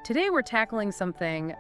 Today we're tackling something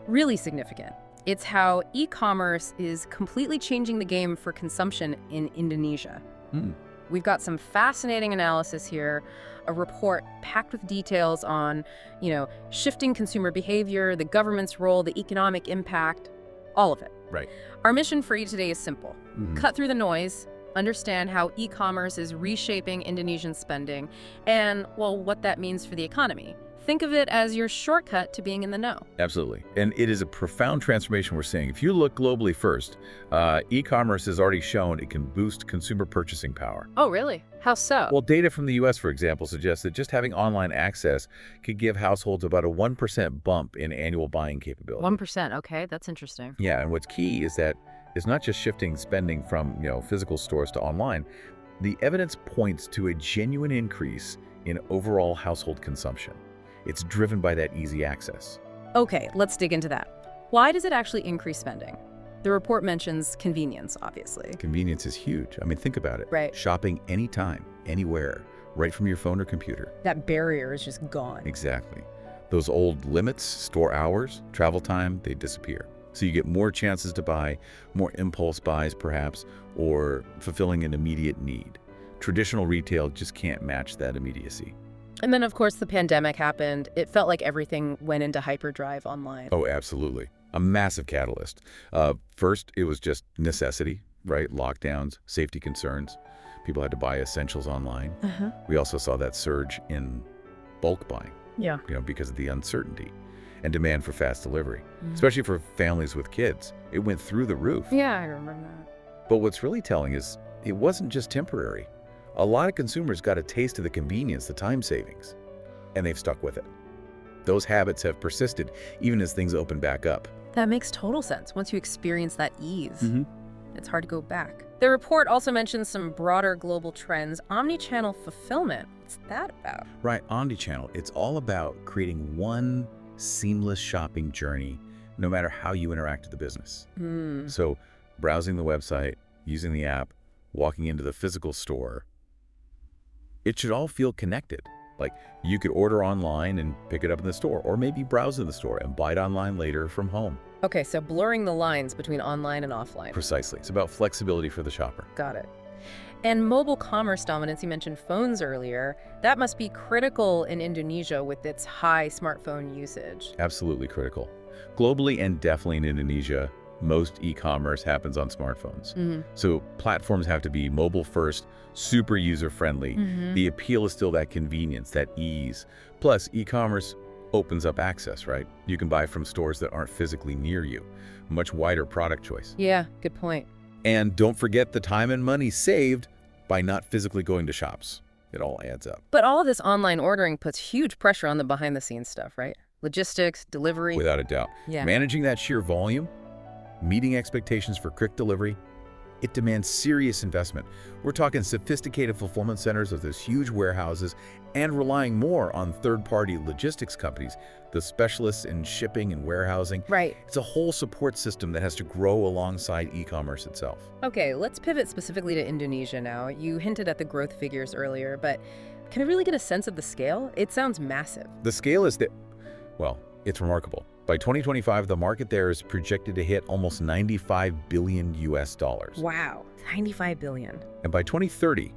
really significant. It's how e-commerce is completely changing the game for consumption in Indonesia. Hmm. We've got some fascinating analysis here, a report packed with details on, shifting consumer behavior, the government's role, the economic impact, all of it. Right. Our mission for you today is simple. Mhm. Cut through the noise, understand how e-commerce is reshaping Indonesian spending, and, well, what that means for the economy. Think of it as your shortcut to being in the know. Absolutely. And it is a profound transformation we're seeing. If you look globally first, e-commerce has already shown it can boost consumer purchasing power. Oh, really? How so? Well, data from the U.S., for example, suggests that just having online access could give households about a 1% bump in annual buying capability. 1%, okay, that's interesting. Yeah, and what's key is that it's not just shifting spending from, physical stores to online. The evidence points to a genuine increase in overall household consumption. It's driven by that easy access. Okay, let's dig into that. Why does it actually increase spending? The report mentions convenience, obviously. Convenience is huge. I mean, think about it. Right. Shopping anytime, anywhere, right from your phone or computer. That barrier is just gone. Exactly. Those old limits, store hours, travel time, they disappear. So you get more chances to buy, more impulse buys perhaps, or fulfilling an immediate need. Traditional retail just can't match that immediacy. And then, of course, the pandemic happened. It felt like everything went into hyperdrive online. Oh, absolutely. A massive catalyst. First, it was just necessity, right? Lockdowns, safety concerns. People had to buy essentials online. We also saw that surge in bulk buying, Yeah. because of the uncertainty and demand for fast delivery, especially for families with kids. It went through the roof. Yeah, I remember that. But what's really telling is it wasn't just temporary. A lot of consumers got a taste of the convenience, the time savings, and they've stuck with it. Those habits have persisted even as things open back up. That makes total sense. Once you experience that ease, it's hard to go back. The report also mentions some broader global trends. Omnichannel fulfillment. What's that about? Right, omnichannel, it's all about creating one seamless shopping journey, no matter how you interact with the business. So browsing the website, using the app, walking into the physical store, it should all feel connected. Like you could order online and pick it up in the store, or maybe browse in the store and buy it online later from home. Okay, so blurring the lines between online and offline. Precisely. It's about flexibility for the shopper. Got it. And mobile commerce dominance, you mentioned phones earlier. That must be critical in Indonesia with its high smartphone usage. Absolutely critical. Globally and definitely in Indonesia, most e-commerce happens on smartphones. So platforms have to be mobile first, super user-friendly. The appeal is still that convenience, that ease. Plus, e-commerce opens up access, right? You can buy from stores that aren't physically near you. Much wider product choice. Yeah, good point. And don't forget the time and money saved by not physically going to shops. It all adds up. But all of this online ordering puts huge pressure on the behind-the-scenes stuff, right? Logistics, delivery. Without a doubt. Yeah. Managing that sheer volume, meeting expectations for quick delivery, it demands serious investment. We're talking sophisticated fulfillment centers of those huge warehouses and relying more on third-party logistics companies, the specialists in shipping and warehousing. Right. It's a whole support system that has to grow alongside e-commerce itself. Okay, let's pivot specifically to Indonesia now. You hinted at the growth figures earlier, but can I really get a sense of the scale? It sounds massive. The scale is well, it's remarkable. By 2025, the market there is projected to hit almost $95 billion US. Wow, 95 billion. And by 2030,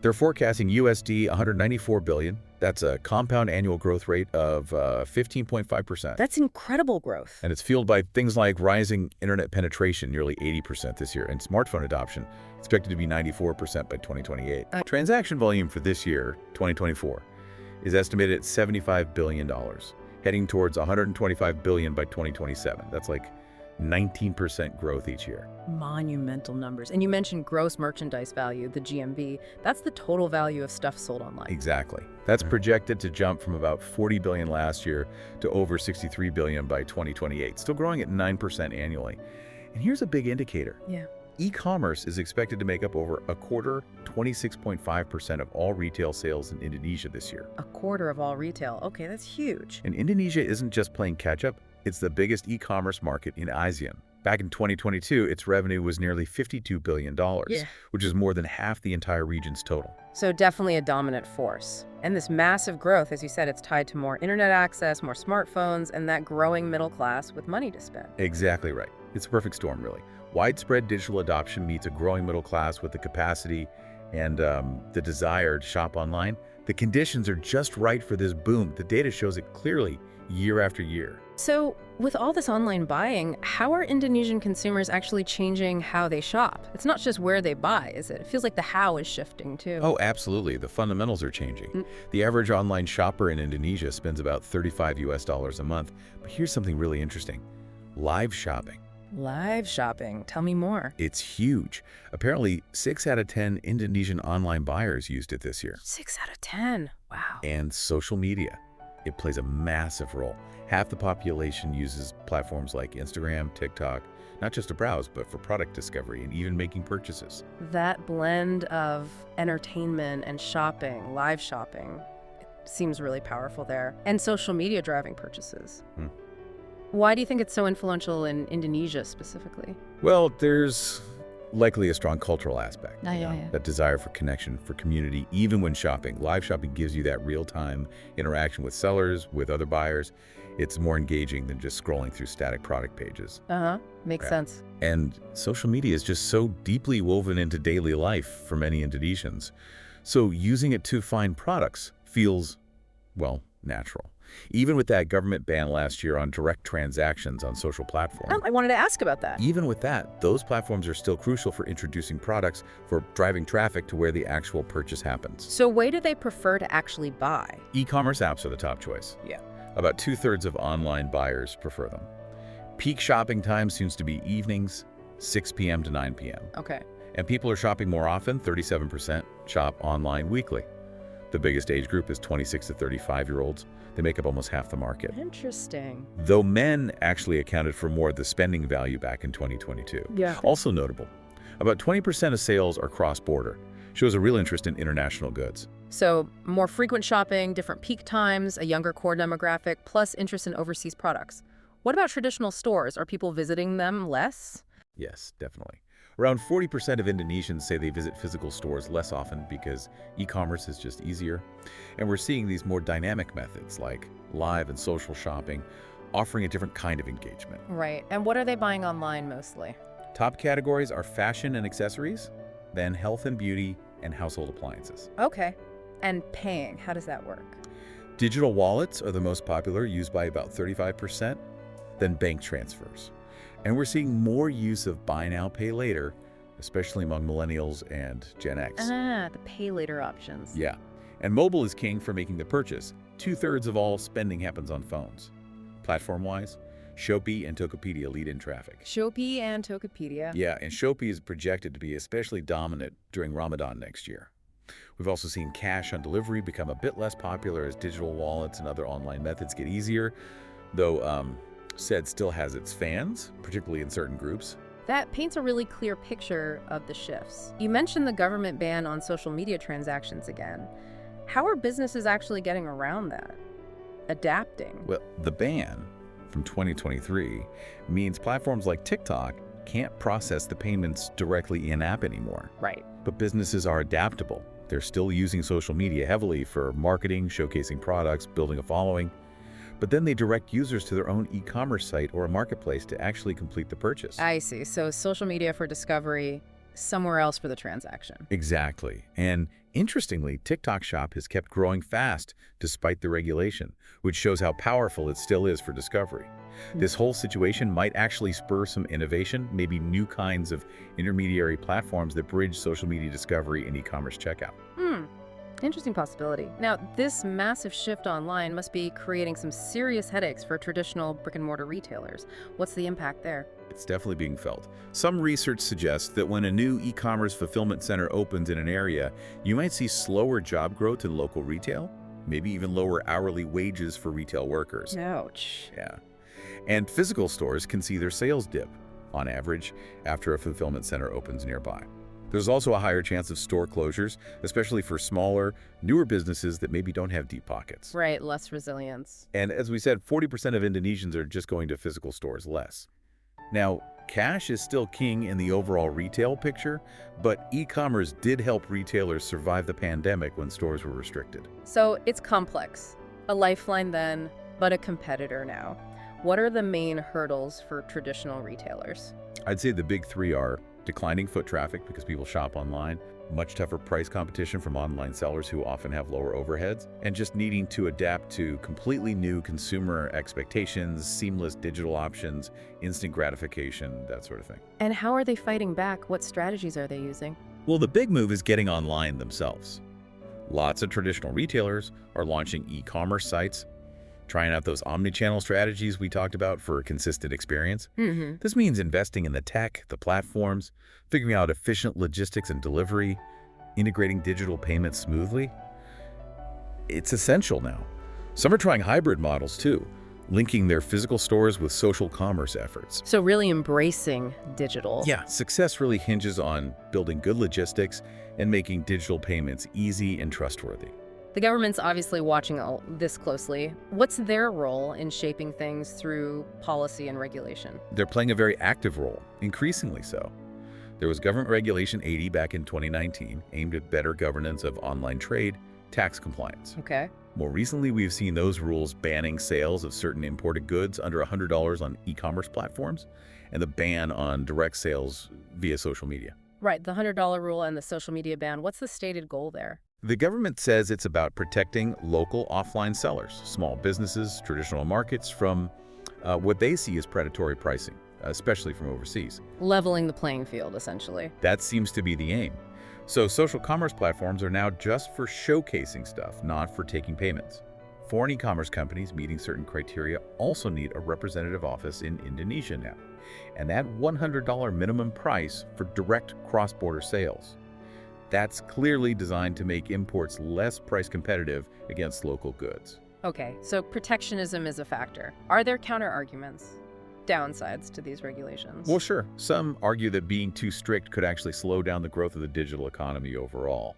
they're forecasting USD 194 billion. That's a compound annual growth rate of 15.5%. That's incredible growth. And it's fueled by things like rising internet penetration, nearly 80% this year, and smartphone adoption, expected to be 94% by 2028. Transaction volume for this year, 2024, is estimated at $75 billion. Heading towards 125 billion by 2027. That's like 19% growth each year. Monumental numbers. And you mentioned gross merchandise value, the GMV. That's the total value of stuff sold online. Exactly. That's projected to jump from about 40 billion last year to over 63 billion by 2028, still growing at 9% annually. And here's a big indicator. Yeah. E-commerce is expected to make up over a quarter, 26.5% of all retail sales in Indonesia this year. A quarter of all retail. Okay, that's huge. And Indonesia isn't just playing catch-up, it's the biggest e-commerce market in ASEAN. Back in 2022, its revenue was nearly $52 billion, Yeah. which is more than half the entire region's total. So definitely a dominant force. And this massive growth, as you said, it's tied to more internet access, more smartphones, and that growing middle class with money to spend. Exactly right. It's a perfect storm, really. Widespread digital adoption meets a growing middle class with the capacity and the desire to shop online. The conditions are just right for this boom. The data shows it clearly year after year. So with all this online buying, how are Indonesian consumers actually changing how they shop? It's not just where they buy, is it? It feels like the how is shifting too. Oh, absolutely. The fundamentals are changing. The average online shopper in Indonesia spends about $35 a month. But here's something really interesting. Live shopping. Live shopping. Tell me more. It's huge. Apparently, 6 out of 10 Indonesian online buyers used it this year. 6 out of 10. Wow. And social media. It plays a massive role. Half the population uses platforms like Instagram, TikTok, not just to browse, but for product discovery and even making purchases. That blend of entertainment and shopping, live shopping, it seems really powerful there. And social media driving purchases. Why do you think it's so influential in Indonesia specifically? Well, there's likely a strong cultural aspect. Yeah. That desire for connection, for community, even when shopping. Live shopping gives you that real-time interaction with sellers, with other buyers. It's more engaging than just scrolling through static product pages. Makes sense. And social media is just so deeply woven into daily life for many Indonesians. So using it to find products feels, well, natural. Even with that government ban last year on direct transactions on social platforms. I wanted to ask about that. Even with that, those platforms are still crucial for introducing products, for driving traffic to where the actual purchase happens. So where do they prefer to actually buy? E-commerce apps are the top choice. Yeah. About 2/3 of online buyers prefer them. Peak shopping time seems to be evenings, 6 p.m. to 9 p.m. Okay. And people are shopping more often. 37% shop online weekly. The biggest age group is 26 to 35-year-olds. They make up almost half the market. Interesting. Though men actually accounted for more of the spending value back in 2022. Yeah. Also notable, about 20% of sales are cross-border. Shows a real interest in international goods. So more frequent shopping, different peak times, a younger core demographic, plus interest in overseas products. What about traditional stores? Are people visiting them less? Yes, definitely. Around 40% of Indonesians say they visit physical stores less often because e-commerce is just easier. And we're seeing these more dynamic methods like live and social shopping, offering a different kind of engagement. Right. And what are they buying online mostly? Top categories are fashion and accessories, then health and beauty, and household appliances. Okay. And paying, how does that work? Digital wallets are the most popular, used by about 35%, then bank transfers. And we're seeing more use of buy now, pay later, especially among millennials and Gen X. The pay later options. Yeah. And mobile is king for making the purchase. 2/3 of all spending happens on phones. Platform-wise, Shopee and Tokopedia lead in traffic. Shopee and Tokopedia. Yeah, and Shopee is projected to be especially dominant during Ramadan next year. We've also seen cash on delivery become a bit less popular as digital wallets and other online methods get easier, though said still has its fans, particularly in certain groups. That paints a really clear picture of the shifts. You mentioned the government ban on social media transactions again. How are businesses actually getting around that? Adapting? Well, the ban from 2023 means platforms like TikTok can't process the payments directly in-app anymore. Right. But businesses are adaptable. They're still using social media heavily for marketing, showcasing products, building a following. But then they direct users to their own e-commerce site or a marketplace to actually complete the purchase. I see. So social media for discovery, somewhere else for the transaction. Exactly. And interestingly, TikTok Shop has kept growing fast despite the regulation, which shows how powerful it still is for discovery. This whole situation might actually spur some innovation, maybe new kinds of intermediary platforms that bridge social media discovery and e-commerce checkout. Interesting possibility. Now, this massive shift online must be creating some serious headaches for traditional brick-and-mortar retailers. What's the impact there? It's definitely being felt. Some research suggests that when a new e-commerce fulfillment center opens in an area, you might see slower job growth in local retail, maybe even lower hourly wages for retail workers. Ouch. Yeah. And physical stores can see their sales dip, on average, after a fulfillment center opens nearby. There's also a higher chance of store closures, especially for smaller, newer businesses that maybe don't have deep pockets. Right, less resilience. And as we said, 40% of Indonesians are just going to physical stores less. Now, cash is still king in the overall retail picture, but e-commerce did help retailers survive the pandemic when stores were restricted. So it's complex. A lifeline then, but a competitor now. What are the main hurdles for traditional retailers? I'd say the big three are declining foot traffic because people shop online, much tougher price competition from online sellers who often have lower overheads, and just needing to adapt to completely new consumer expectations, seamless digital options, instant gratification, that sort of thing. And how are they fighting back? What strategies are they using? Well, the big move is getting online themselves. Lots of traditional retailers are launching e-commerce sites, trying out those omni-channel strategies we talked about for a consistent experience. This means investing in the tech, the platforms, figuring out efficient logistics and delivery, integrating digital payments smoothly. It's essential now. Some are trying hybrid models too, linking their physical stores with social commerce efforts. So really embracing digital. Yeah, success really hinges on building good logistics and making digital payments easy and trustworthy. The government's obviously watching all this closely. What's their role in shaping things through policy and regulation? They're playing a very active role, increasingly so. There was Government Regulation 80 back in 2019, aimed at better governance of online trade, tax compliance. Okay. More recently, we've seen those rules banning sales of certain imported goods under $100 on e-commerce platforms, and the ban on direct sales via social media. Right, the $100 rule and the social media ban. What's the stated goal there? The government says it's about protecting local offline sellers, small businesses, traditional markets from what they see as predatory pricing, especially from overseas. Leveling the playing field, essentially. That seems to be the aim. So social commerce platforms are now just for showcasing stuff, not for taking payments. Foreign e-commerce companies meeting certain criteria also need a representative office in Indonesia now, and that $100 minimum price for direct cross-border sales. That's clearly designed to make imports less price competitive against local goods. Okay, so protectionism is a factor. Are there counter-arguments, downsides to these regulations? Well, sure. Some argue that being too strict could actually slow down the growth of the digital economy overall.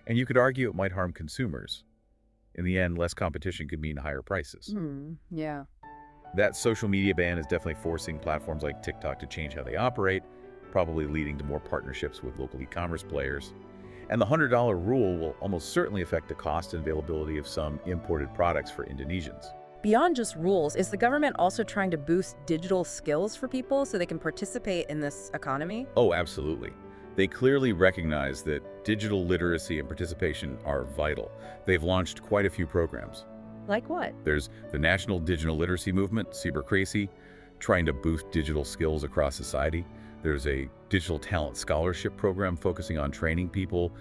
And you could argue it might harm consumers. In the end, less competition could mean higher prices. Yeah. That social media ban is definitely forcing platforms like TikTok to change how they operate, probably leading to more partnerships with local e-commerce players. And the $100 rule will almost certainly affect the cost and availability of some imported products for Indonesians. Beyond just rules, is the government also trying to boost digital skills for people so they can participate in this economy? Oh, absolutely. They clearly recognize that digital literacy and participation are vital. They've launched quite a few programs. Like what? There's the National Digital Literacy Movement, Cybercrazy, trying to boost digital skills across society. There's a digital talent scholarship program focusing on training people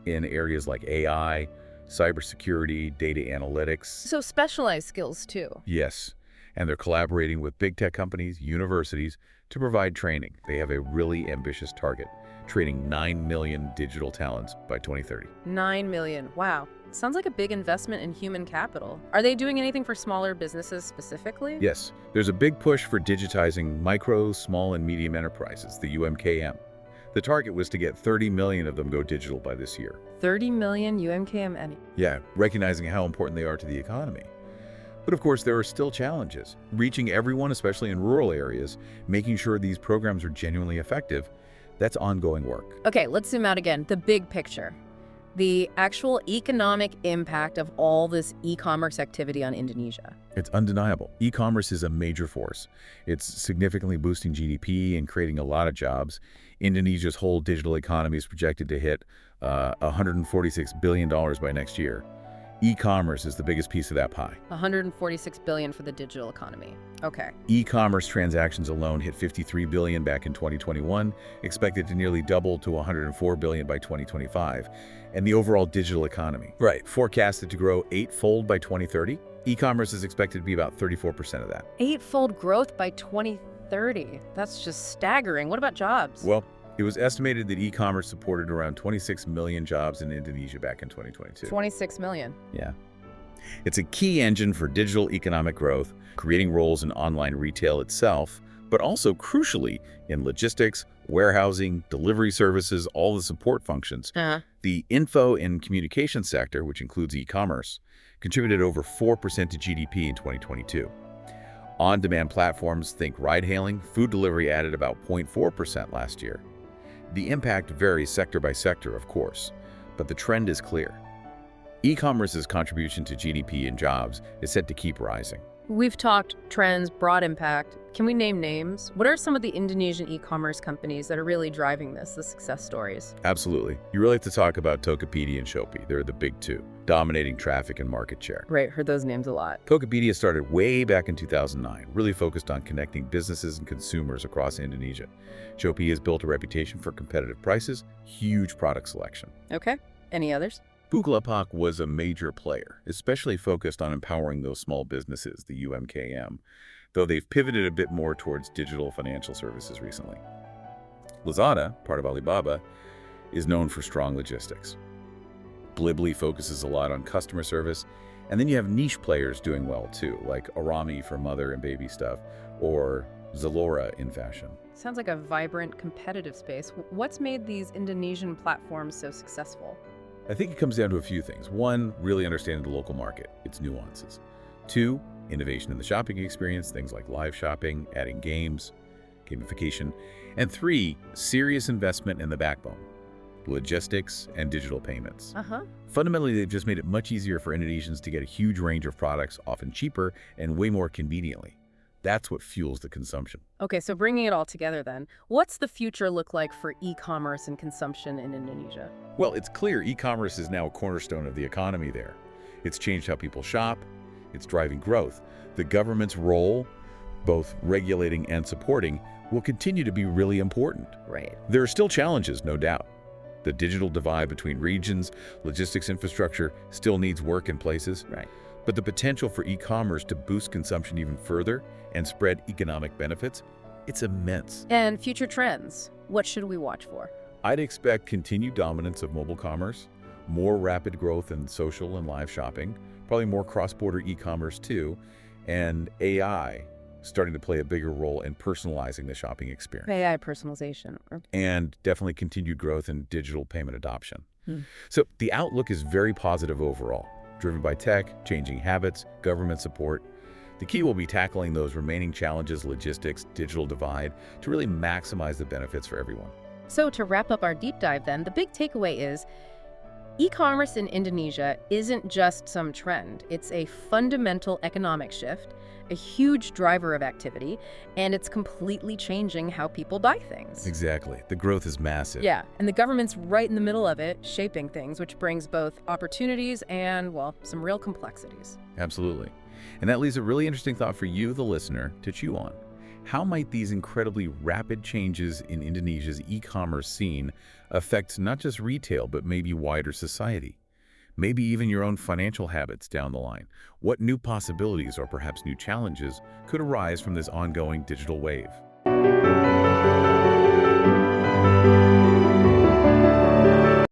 in areas like AI, cybersecurity, data analytics. So specialized skills too. Yes, and they're collaborating with big tech companies, universities to provide training. They have a really ambitious target, training 9 million digital talents by 2030. 9 million. Wow. Sounds like a big investment in human capital. Are they doing anything for smaller businesses specifically? Yes, there's a big push for digitizing micro, small, and medium enterprises, the UMKM. The target was to get 30 million of them go digital by this year. 30 million UMKM and Yeah, recognizing how important they are to the economy. But of course, there are still challenges. Reaching everyone, especially in rural areas, making sure these programs are genuinely effective, that's ongoing work. Okay, let's zoom out again. The big picture. The actual economic impact of all this e-commerce activity on Indonesia. It's undeniable. E-commerce is a major force. It's significantly boosting GDP and creating a lot of jobs. Indonesia's whole digital economy is projected to hit $146 billion by next year. E-commerce is the biggest piece of that pie. 146 billion for the digital economy. Okay. E-commerce transactions alone hit 53 billion back in 2021, expected to nearly double to 104 billion by 2025. And the overall digital economy, forecasted to grow 8-fold by 2030. E-commerce is expected to be about 34% of that. 8-fold growth by 2030. That's just staggering. What about jobs? Well, it was estimated that e-commerce supported around 26 million jobs in Indonesia back in 2022. 26 million. Yeah. It's a key engine for digital economic growth, creating roles in online retail itself, but also crucially in logistics, warehousing, delivery services, all the support functions. The info and communication sector, which includes e-commerce, contributed over 4% to GDP in 2022. On-demand platforms, think ride-hailing, food delivery added about 0.4% last year. The impact varies sector by sector, of course, but the trend is clear. E-commerce's contribution to GDP and jobs is set to keep rising. We've talked trends, broad impact. Can we name names? What are some of the Indonesian e-commerce companies that are really driving this, the success stories? Absolutely. You really have to talk about Tokopedia and Shopee. They're the big two, dominating traffic and market share. Right, heard those names a lot. Tokopedia started way back in 2009, really focused on connecting businesses and consumers across Indonesia. Shopee has built a reputation for competitive prices, huge product selection. Okay, any others? Bukalapak was a major player, especially focused on empowering those small businesses, the UMKM, though they've pivoted a bit more towards digital financial services recently. Lazada, part of Alibaba, is known for strong logistics. Blibli focuses a lot on customer service, and then you have niche players doing well too, like Arami for mother and baby stuff, or Zalora in fashion. Sounds like a vibrant, competitive space. What's made these Indonesian platforms so successful? I think it comes down to a few things. One, really understanding the local market, its nuances. Two, innovation in the shopping experience, things like live shopping, adding games, gamification. And three, serious investment in the backbone, logistics and digital payments. Fundamentally, they've just made it much easier for Indonesians to get a huge range of products, often cheaper and way more conveniently. That's what fuels the consumption. Okay, so bringing it all together then, what's the future look like for e-commerce and consumption in Indonesia? Well, it's clear e-commerce is now a cornerstone of the economy there. It's changed how people shop. It's driving growth. The government's role, both regulating and supporting, will continue to be really important. Right. There are still challenges, no doubt. The digital divide between regions, logistics infrastructure still needs work in places. Right. But the potential for e-commerce to boost consumption even further and spread economic benefits, it's immense. And future trends, what should we watch for? I'd expect continued dominance of mobile commerce, more rapid growth in social and live shopping, probably more cross-border e-commerce too, and AI starting to play a bigger role in personalizing the shopping experience. AI personalization. And definitely continued growth in digital payment adoption. So the outlook is very positive overall, driven by tech, changing habits, government support. The key will be tackling those remaining challenges, logistics, digital divide, to really maximize the benefits for everyone. So to wrap up our deep dive then, the big takeaway is e-commerce in Indonesia isn't just some trend. It's a fundamental economic shift, a huge driver of activity, and it's completely changing how people buy things. Exactly. The growth is massive. Yeah, and the government's right in the middle of it, shaping things, which brings both opportunities and, well, some real complexities. Absolutely. And that leaves a really interesting thought for you, the listener, to chew on. How might these incredibly rapid changes in Indonesia's e-commerce scene affect not just retail, but maybe wider society? Maybe even your own financial habits down the line. What new possibilities or perhaps new challenges could arise from this ongoing digital wave?